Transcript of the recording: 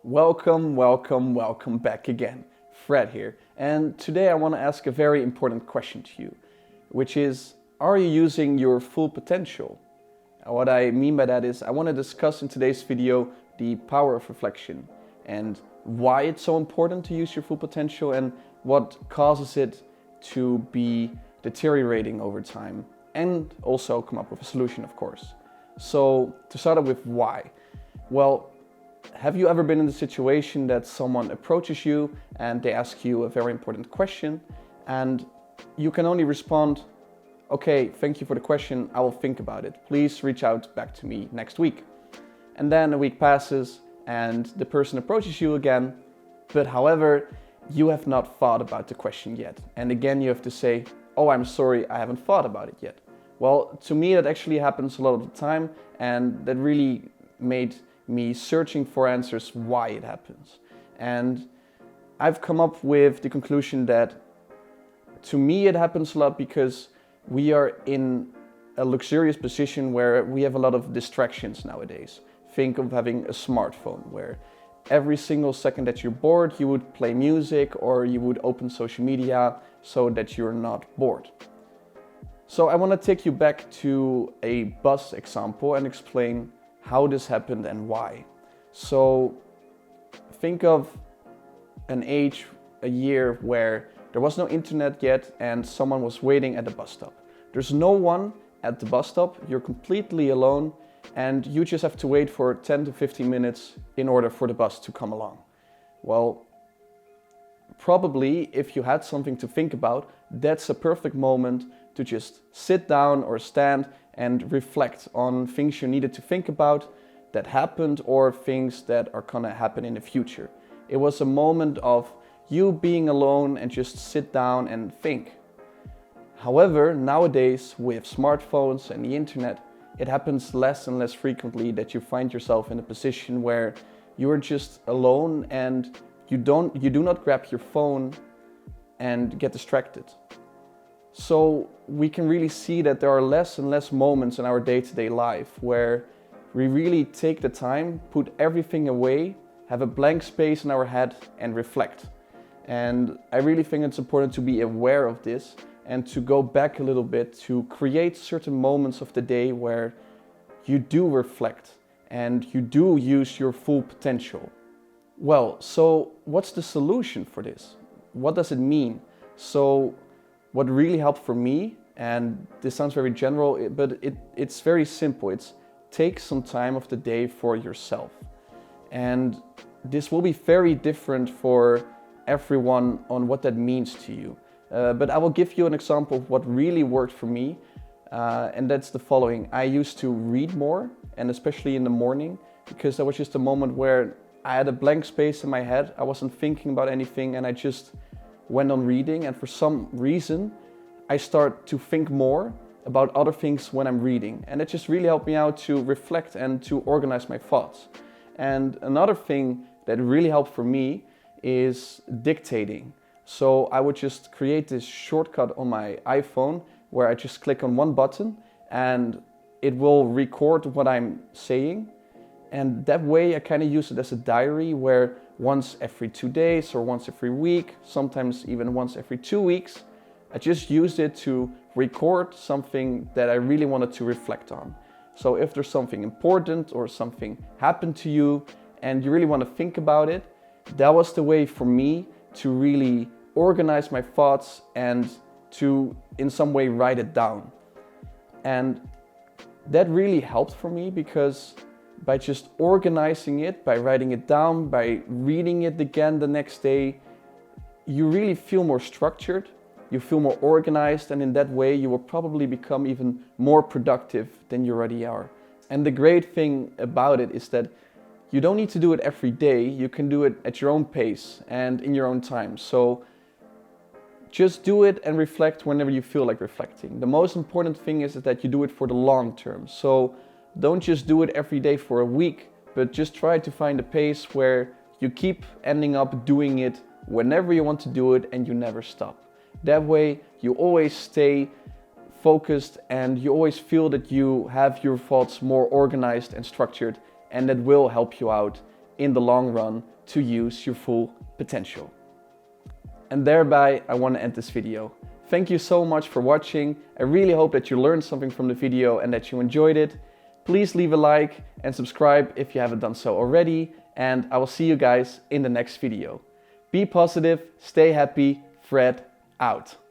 Welcome back again. Fred here. And today I want to ask a very important question to you, which is, are you using your full potential? What I mean by that is I want to discuss in today's video the power of reflection and why it's so important to use your full potential and what causes it to be deteriorating over time, and also come up with a solution, of course. So to start off with why. Well, have you ever been in the situation that someone approaches you and they ask you a very important question and you can only respond, okay, thank you for the question, I will think about it. Please reach out back to me next week. And then a week passes and the person approaches you again, but however, you have not thought about the question yet. And again, you have to say, oh, I'm sorry, I haven't thought about it yet. Well, to me, that actually happens a lot of the time, and that really made me searching for answers why it happens. And I've come up with the conclusion that to me it happens a lot because we are in a luxurious position where we have a lot of distractions nowadays. Think of having a smartphone where every single second that you're bored you would play music or you would open social media so that you're not bored. So I want to take you back to a bus example and explain how this happened and why. So think of an age, a year where there was no internet yet and someone was waiting at the bus stop. There's no one at the bus stop, you're completely alone and you just have to wait for 10 to 15 minutes in order for the bus to come along. Well, probably if you had something to think about, that's a perfect moment to just sit down or stand and reflect on things you needed to think about that happened or things that are gonna happen in the future. It was a moment of you being alone and just sit down and think. However, nowadays with smartphones and the internet, it happens less and less frequently that you find yourself in a position where you're just alone and you do not grab your phone and get distracted. So we can really see that there are less and less moments in our day-to-day life where we really take the time, put everything away, have a blank space in our head and reflect. And I really think it's important to be aware of this and to go back a little bit to create certain moments of the day where you do reflect and you do use your full potential. Well, so what's the solution for this? What does it mean? So what really helped for me, and this sounds very general, but it's very simple. It's take some time of the day for yourself. And this will be very different for everyone on what that means to you. But I will give you an example of what really worked for me, and that's the following. I used to read more, and especially in the morning, because that was just a moment where I had a blank space in my head. I wasn't thinking about anything, and I just went on reading, and for some reason I start to think more about other things when I'm reading, and it just really helped me out to reflect and to organize my thoughts. And another thing that really helped for me is dictating. So I would just create this shortcut on my iPhone where I just click on one button and it will record what I'm saying. And that way I kind of use it as a diary where once every 2 days or once every week, sometimes even once every 2 weeks, I just used it to record something that I really wanted to reflect on. So if there's something important or something happened to you and you really want to think about it, that was the way for me to really organize my thoughts and to in some way write it down. And that really helped for me because by just organizing it, by writing it down, by reading it again the next day, you really feel more structured, you feel more organized, and in that way you will probably become even more productive than you already are. And the great thing about it is that you don't need to do it every day, you can do it at your own pace and in your own time. So just do it and reflect whenever you feel like reflecting. The most important thing is that you do it for the long term. So don't just do it every day for a week, but just try to find a pace where you keep ending up doing it whenever you want to do it and you never stop. That way you always stay focused and you always feel that you have your thoughts more organized and structured, and that will help you out in the long run to use your full potential. And thereby, I want to end this video. Thank you so much for watching. I really hope that you learned something from the video and that you enjoyed it. Please leave a like and subscribe if you haven't done so already. And I will see you guys in the next video. Be positive, stay happy, Fred out.